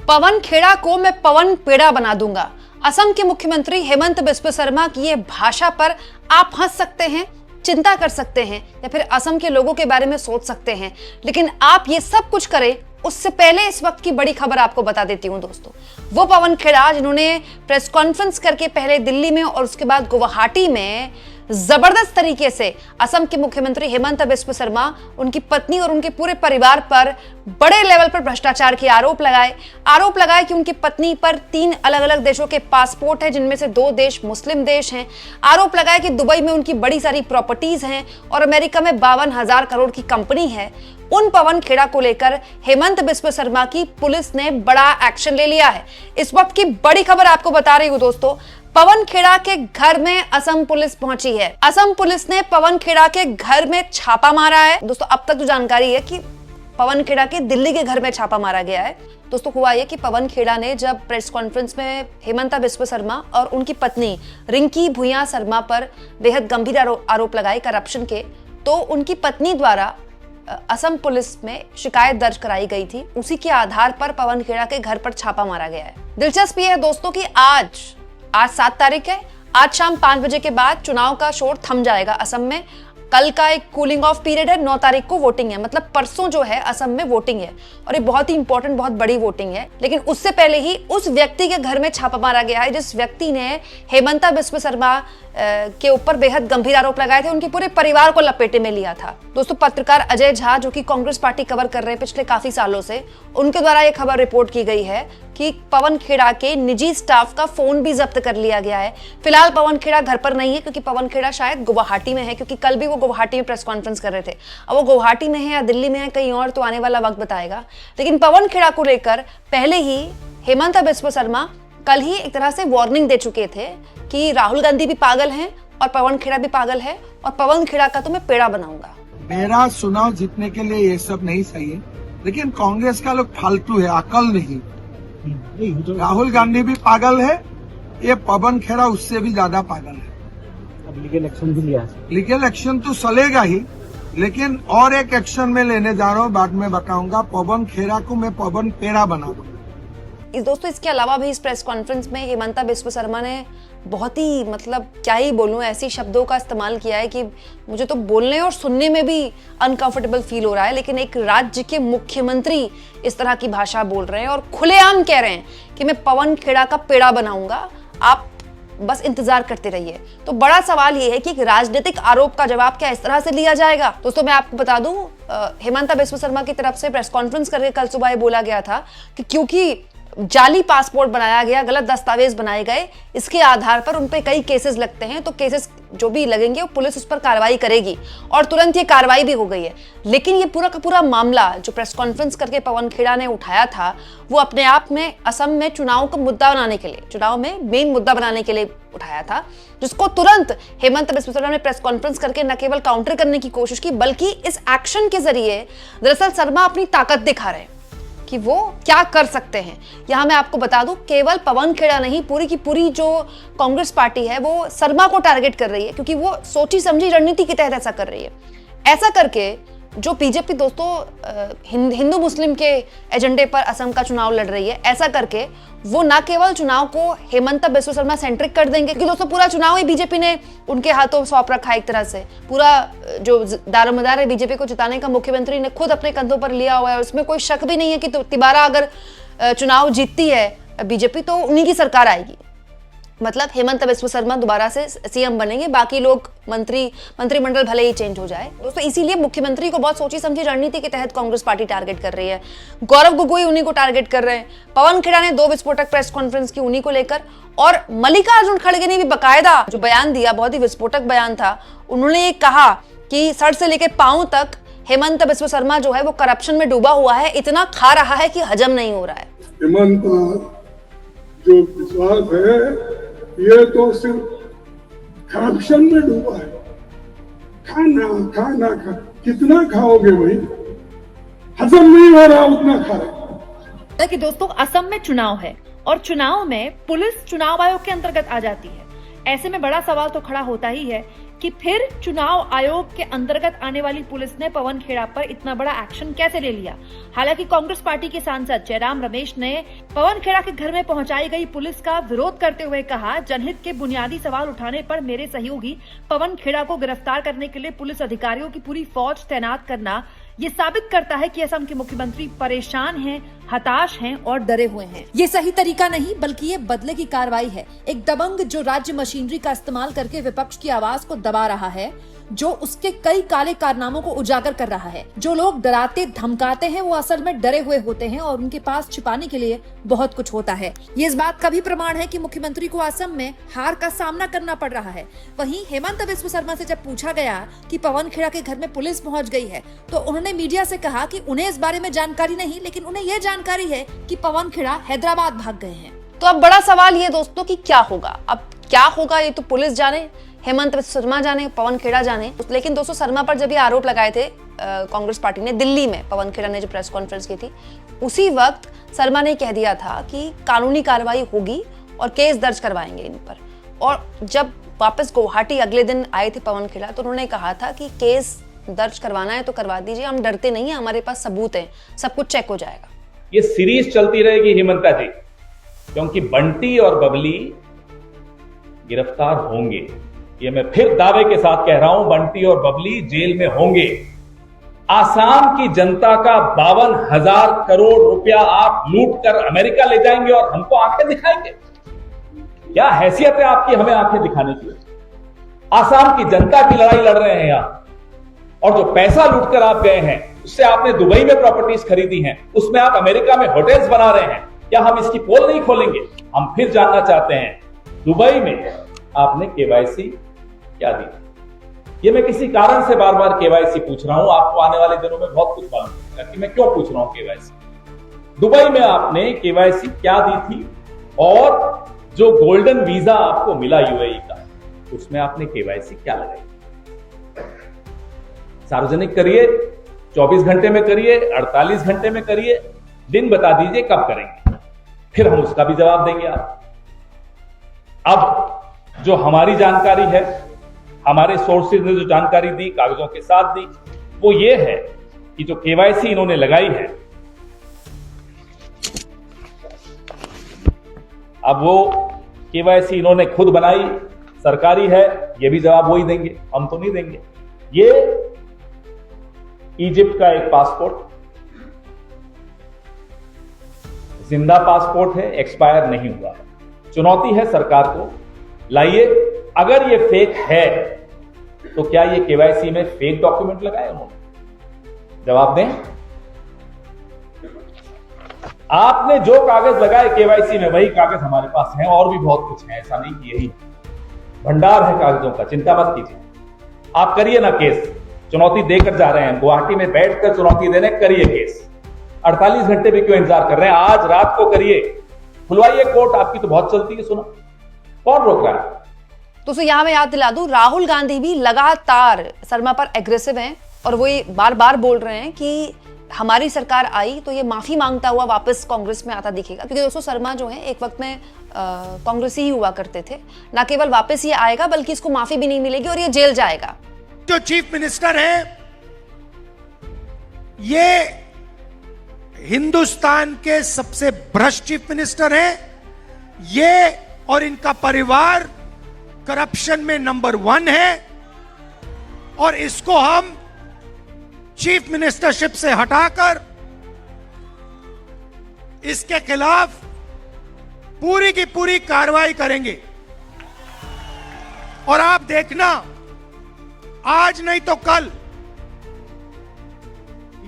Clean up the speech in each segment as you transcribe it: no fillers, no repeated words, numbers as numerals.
पवन खेड़ा को मैं पवन पेड़ा बना दूंगा। असम के मुख्यमंत्री हेमंत बिस्वा शर्मा की ये भाषा पर आप हंस सकते हैं, चिंता कर सकते हैं या फिर असम के लोगों के बारे में सोच सकते हैं, लेकिन आप ये सब कुछ करें उससे पहले इस वक्त की बड़ी खबर आपको बता देती हूं दोस्तों। वो पवन खेड़ा जिन्होंने प्रेस कॉन्फ्रेंस करके पहले दिल्ली में और उसके बाद गुवाहाटी में जबरदस्त तरीके से असम के मुख्यमंत्री हेमंत बिस्वा शर्मा, उनकी पत्नी और उनके पूरे परिवार पर बड़े लेवल पर भ्रष्टाचार के आरोप लगाए कि उनकी पत्नी पर 3 अलग अलग देशों के पासपोर्ट हैं, जिनमें से 2 देश मुस्लिम देश हैं। आरोप लगाए कि दुबई में उनकी बड़ी सारी प्रॉपर्टीज हैं और अमेरिका में 52,000 करोड़ की कंपनी है। उन पवन खेड़ा को लेकर हेमंत बिस्वा शर्मा की पुलिस ने बड़ा एक्शन ले लिया है। इस वक्त की बड़ी खबर आपको बता रही हूं दोस्तों। पवन खेड़ा के घर में असम पुलिस पहुंची है। असम पुलिस ने पवन खेड़ा के घर में छापा मारा है दोस्तों। अब तक जो जानकारी है कि पवन खेड़ा के दिल्ली के घर में छापा मारा गया है दोस्तों। हुआ ये कि पवन खेड़ा ने जब प्रेस कॉन्फ्रेंस में हेमंत बिस्वा शर्मा और उनकी पत्नी रिंकी भुइयां शर्मा पर बेहद गंभीर आरोप लगाए करप्शन के, तो उनकी पत्नी द्वारा असम पुलिस में शिकायत दर्ज कराई गई थी। उसी के आधार पर पवन खेड़ा के घर पर छापा मारा गया है। दिलचस्प ये है दोस्तों कि आज 7 तारीख है। आज शाम 5 बजे के बाद चुनाव का शोर थम जाएगा असम में। कल का एक कूलिंग ऑफ पीरियड है, 9 तारीख को वोटिंग है, मतलब परसों जो है असम में वोटिंग है और ये बहुत ही इंपॉर्टेंट, बहुत बड़ी वोटिंग है। लेकिन उससे पहले ही उस व्यक्ति के घर में छापा मारा गया है जिस व्यक्ति ने हेमंत बिस्वा शर्मा के ऊपर बेहद गंभीर आरोप लगाए थे, उनके पूरे परिवार को लपेटे में लिया था दोस्तों। पत्रकार अजय झा, जो कि कांग्रेस पार्टी कवर कर रहे हैं पिछले काफी सालों से, उनके द्वारा यह खबर रिपोर्ट की गई है कि पवन खेड़ा के निजी स्टाफ का फोन भी जब्त कर लिया गया है। फिलहाल पवन खेड़ा घर पर नहीं है क्योंकि पवन खेड़ा शायद गुवाहाटी में है, क्योंकि कल भी वो गुवाहाटी में प्रेस कॉन्फ्रेंस कर रहे थे। अब वो गुवाहाटी में है या दिल्ली में है कहीं और, तो आने वाला वक्त बताएगा। लेकिन पवन खेड़ा को लेकर पहले ही हेमंत बिस्वा शर्मा कल ही एक तरह से वार्निंग दे चुके थे कि राहुल गांधी भी पागल हैं और पवन खेड़ा भी पागल है और पवन खेड़ा का तो मैं पेड़ा बनाऊंगा। मेरा चुनाव जीतने के लिए ये सब नहीं सही है, लेकिन कांग्रेस का लोग फालतू है, अकल नहीं। राहुल गांधी भी पागल है, ये पवन खेड़ा उससे भी ज्यादा पागल है। अब लीगल एक्शन भी लिया, लीगल एक्शन तो चलेगा ही, लेकिन और एक एक्शन में लेने जा रहा हूँ, बाद में बताऊंगा। पवन खेड़ा को मैं पवन पेड़ा बना दूंगा। दोस्तों इसके अलावा भी इस प्रेस कॉन्फ्रेंस में हेमंत बिस्वा शर्मा ने बहुत ही, मतलब क्या ही बोलूं, ऐसी शब्दों का इस्तेमाल किया है कि मुझे तो बोलने और सुनने में भी अनकंफर्टेबल फील हो रहा है। लेकिन एक राज्य के मुख्यमंत्री इस तरह की भाषा बोल रहे हैं और खुलेआम कह रहे हैं कि मैं पवन खेड़ा का पेड़ा बनाऊंगा, आप बस इंतजार करते रहिए। तो बड़ा सवाल ये है कि एक राजनीतिक आरोप का जवाब क्या इस तरह से लिया जाएगा। दोस्तों मैं आपको बता दूं, हेमंत बिस्वा शर्मा की तरफ से प्रेस कॉन्फ्रेंस करके कल सुबह बोला गया था कि क्योंकि जाली पासपोर्ट बनाया गया, गलत दस्तावेज बनाए गए, इसके आधार पर उन पे कई केसेस लगते हैं, तो केसेस जो भी लगेंगे वो पुलिस उस पर कार्रवाई करेगी और तुरंत ये कार्रवाई भी हो गई है। लेकिन ये पूरा का पूरा मामला जो प्रेस कॉन्फ्रेंस करके पवन खेड़ा ने उठाया था, वो अपने आप में असम में चुनाव का मुद्दा बनाने के लिए, चुनाव में मेन मुद्दा बनाने के लिए उठाया था, जिसको तुरंत हेमंत बिस्वा शर्मा ने प्रेस कॉन्फ्रेंस करके न केवल काउंटर करने की कोशिश की, बल्कि इस एक्शन के जरिए दरअसल शर्मा अपनी ताकत दिखा रहे हैं कि वो क्या कर सकते हैं। यहां मैं आपको बता दूं, केवल पवन खेड़ा नहीं, पूरी की पूरी जो कांग्रेस पार्टी है वो शर्मा को टारगेट कर रही है, क्योंकि वो सोची समझी रणनीति के तहत ऐसा कर रही है। ऐसा करके जो बीजेपी दोस्तों हिंदू मुस्लिम के एजेंडे पर असम का चुनाव लड़ रही है, ऐसा करके वो ना केवल चुनाव को हेमंत बिस्वा शर्मा सेंट्रिक कर देंगे, क्योंकि दोस्तों पूरा चुनाव ही बीजेपी ने उनके हाथों में सौंप रखा है। एक तरह से पूरा जो दारोमदार है बीजेपी को जिताने का, मुख्यमंत्री ने खुद अपने कंधों पर लिया हुआ है। उसमें कोई शक भी नहीं है कि तिबारा अगर चुनाव जीतती है बीजेपी तो उन्हीं की सरकार आएगी, मतलब हेमंत बिस्वा शर्मा दोबारा से सीएम बनेंगे, बाकी लोग मंत्रिमंडल भले ही चेंज हो जाए दोस्तों। इसीलिए मुख्यमंत्री को बहुत सोची समझी रणनीति के तहत कांग्रेस पार्टी टारगेट कर रही है। गौरव गोगोई उन्हीं को टारगेट कर रहे हैं। पवन खेड़ा ने 2 विस्फोटक प्रेस कॉन्फ्रेंस की उन्हीं को लेकर, और मल्लिकार्जुन खड़गे ने भी बकायदा जो बयान दिया, बहुत ही विस्फोटक बयान था। उन्होंने ये कहा कि सर से लेकर पांव तक हेमंत बिस्वा शर्मा जो है वो करप्शन में डूबा हुआ है, इतना खा रहा है कि हजम नहीं हो रहा है। हेमंत जो विश्वास है ये तो सिर्फ करप्शन में डूबा है। खाना कितना खाओगे भाई, हजम नहीं हो रहा उतना खा रहे। कि दोस्तों असम में चुनाव है और चुनाव में पुलिस चुनाव आयोग के अंतर्गत आ जाती है। ऐसे में बड़ा सवाल तो खड़ा होता ही है कि फिर चुनाव आयोग के अंतर्गत आने वाली पुलिस ने पवन खेड़ा पर इतना बड़ा एक्शन कैसे ले लिया। हालांकि कांग्रेस पार्टी के सांसद जयराम रमेश ने पवन खेड़ा के घर में पहुंचाई गई पुलिस का विरोध करते हुए कहा, जनहित के बुनियादी सवाल उठाने पर मेरे सहयोगी पवन खेड़ा को गिरफ्तार करने के लिए पुलिस अधिकारियों की पूरी फौज तैनात करना ये साबित करता है कि असम के मुख्यमंत्री परेशान हैं, हताश हैं और डरे हुए हैं। ये सही तरीका नहीं बल्कि ये बदले की कार्रवाई है। एक दबंग जो राज्य मशीनरी का इस्तेमाल करके विपक्ष की आवाज को दबा रहा है, जो उसके कई काले कारनामों को उजागर कर रहा है। जो लोग डराते धमकाते हैं वो असल में डरे हुए होते हैं और उनके पास छिपाने के लिए बहुत कुछ होता है। ये इस बात का भी प्रमाण है कि मुख्यमंत्री को असम में हार का सामना करना पड़ रहा है। वहीं हेमंत बिस्व शर्मा से जब पूछा गया कि पवन खेड़ा के घर में पुलिस पहुंच गई है तो उन्होंने मीडिया से कहा कि उन्हें इस बारे में जानकारी नहीं, लेकिन उन्हें यह जानकारी है कि पवन खेड़ा हैदराबाद भाग गए हैं। तो अब बड़ा सवाल ये दोस्तों कि क्या होगा, अब क्या होगा ये तो पुलिस जाने, हेमंत बिस्व शर्मा जाने, पवन खेड़ा जाने। लेकिन दोस्तों शर्मा पर जब ये आरोप लगाए थे कांग्रेस पार्टी ने दिल्ली में, पवन खेड़ा ने जो प्रेस कॉन्फ्रेंस की थी, उसी वक्त शर्मा ने कह दिया था कि कानूनी कार्रवाई होगी और केस दर्ज करवाएंगे इन पर। और जब वापस गुवाहाटी अगले दिन आए थे पवन खेड़ा तो उन्होंने कहा था कि केस दर्ज करवाना है तो करवा दीजिए, हम डरते नहीं है, हमारे पास सबूत है, सब कुछ चेक हो जाएगा। ये सीरीज चलती रहेगी हेमंता जी, क्योंकि बंटी और बबली गिरफ्तार होंगे। ये मैं फिर दावे के साथ कह रहा हूं, बंटी और बबली जेल में होंगे। आसाम की जनता का 52,000 करोड़ रुपया आप लूट कर अमेरिका ले जाएंगे और हमको आंखें दिखाएंगे? क्या हैसियत है आपकी हमें आंखें दिखाने की? आसाम की जनता की लड़ाई लड़ रहे हैं आप, और जो पैसा लूट कर आप गए हैं उससे आपने दुबई में प्रॉपर्टीज खरीदी हैं, उसमें आप अमेरिका में होटल्स बना रहे हैं। क्या हम इसकी पोल नहीं खोलेंगे? हम फिर जानना चाहते हैं, दुबई में आपने केवाईसी क्या दी? ये मैं किसी कारण से बार बार केवाईसी पूछ रहा हूं, आपको आने वाले दिनों में बहुत कुछ मालूम होगा कि मैं क्यों पूछ रहा हूं केवाईसी। दुबई में आपने केवाईसी क्या दी थी, और जो गोल्डन वीजा आपको मिला यूएई का, उसमें आपने केवाईसी क्या लगाई? सार्वजनिक करिए, 24 घंटे में करिए, 48 घंटे में करिए, दिन बता दीजिए कब करेंगे, फिर हम उसका भी जवाब देंगे आप। अब जो हमारी जानकारी है, हमारे सोर्सेज ने जो जानकारी दी, कागजों के साथ दी, वो ये है कि जो केवाईसी इन्होंने लगाई है, अब वो केवाईसी इन्होंने खुद बनाई, सरकारी है, ये भी जवाब वही देंगे, हम तो नहीं देंगे। ये इजिप्ट का एक पासपोर्ट, जिंदा पासपोर्ट है, एक्सपायर नहीं हुआ है। चुनौती है सरकार को, लाइए। अगर ये फेक है तो क्या ये केवाईसी में फेक डॉक्यूमेंट लगाए उन्होंने? जवाब दें। आपने जो कागज लगाए केवाईसी में, वही कागज हमारे पास हैं, और भी बहुत कुछ है, ऐसा नहीं कि यही भंडार है कागजों का, चिंता मत कीजिए। आप करिए ना केस, चुनौती देकर जा रहे हैं, गुवाहाटी में बैठकर चुनौती देने, करिए केस। 48 घंटे भी क्यों इंतजार कर रहे हैं? आज रात को करिए, खुलवाइए कोर्ट, आपकी तो बहुत चलती है, सुनो, कौन रोक रहा है? तो यहां मैं याद दिला दूं, राहुल गांधी भी लगातार शर्मा पर एग्रेसिव हैं और वो ये बार बार बोल रहे हैं कि हमारी सरकार आई तो ये माफी मांगता हुआ वापस कांग्रेस में आता दिखेगा। क्योंकि दोस्तों शर्मा जो है एक वक्त में कांग्रेसी ही हुआ करते थे, ना केवल वापस ये आएगा बल्कि इसको माफी भी नहीं मिलेगी और ये जेल जाएगा। जो चीफ मिनिस्टर हैं, ये हिंदुस्तान के सबसे भ्रष्ट चीफ मिनिस्टर हैं। ये और इनका परिवार करप्शन में नंबर 1 है, और इसको हम चीफ मिनिस्टरशिप से हटाकर इसके खिलाफ पूरी की पूरी कार्रवाई करेंगे। और आप देखना, आज नहीं तो कल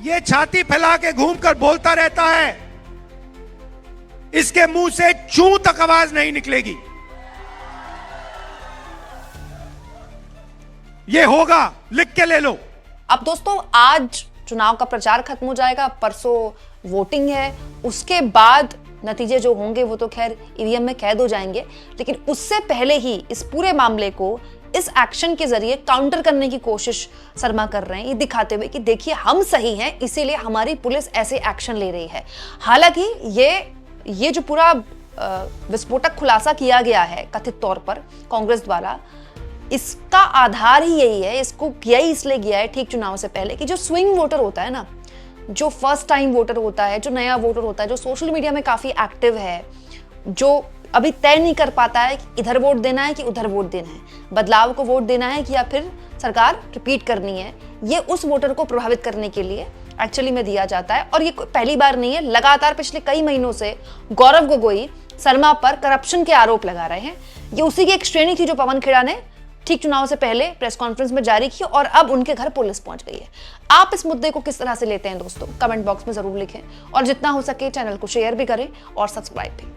ये छाती फैला के घूमकर बोलता रहता है, इसके मुंह से चू तक आवाज नहीं निकलेगी। ये होगा, लिख के ले लो। अब दोस्तों आज चुनाव का प्रचार खत्म हो जाएगा, परसों वोटिंग है, उसके बाद नतीजे जो होंगे वो तो खैर ईवीएम में कैद हो जाएंगे। लेकिन उससे पहले ही इस पूरे मामले को इस एक्शन के जरिए काउंटर करने की कोशिश शर्मा कर रहे हैं, ये दिखाते हुए कि देखिए हम सही हैं, इसीलिए हमारी पुलिस ऐसे एक्शन ले रही है। हालांकि ये जो पूरा विस्फोटक खुलासा किया गया है कथित तौर पर कांग्रेस द्वारा, इसका आधार ही यही है, इसको किया ही इसलिए गया है ठीक चुनाव से पहले कि जो स्विंग वोटर होता है ना, जो फर्स्ट टाइम वोटर होता है, जो नया वोटर होता है, जो सोशल मीडिया में काफी एक्टिव है, जो अभी तय नहीं कर पाता है कि इधर वोट देना है कि उधर वोट देना है, बदलाव को वोट देना है कि या फिर सरकार रिपीट करनी है, ये उस वोटर को प्रभावित करने के लिए एक्चुअली में दिया जाता है। और ये पहली बार नहीं है, लगातार पिछले कई महीनों से गौरव गोगोई शर्मा पर करप्शन के आरोप लगा रहे हैं। ये उसी की एक श्रेणी थी जो पवन खेड़ा ने ठीक चुनाव से पहले प्रेस कॉन्फ्रेंस में जारी की और अब उनके घर पुलिस पहुंच गई है। आप इस मुद्दे को किस तरह से लेते हैं दोस्तों, कमेंट बॉक्स में जरूर लिखें और जितना हो सके चैनल को शेयर भी करें और सब्सक्राइब भी।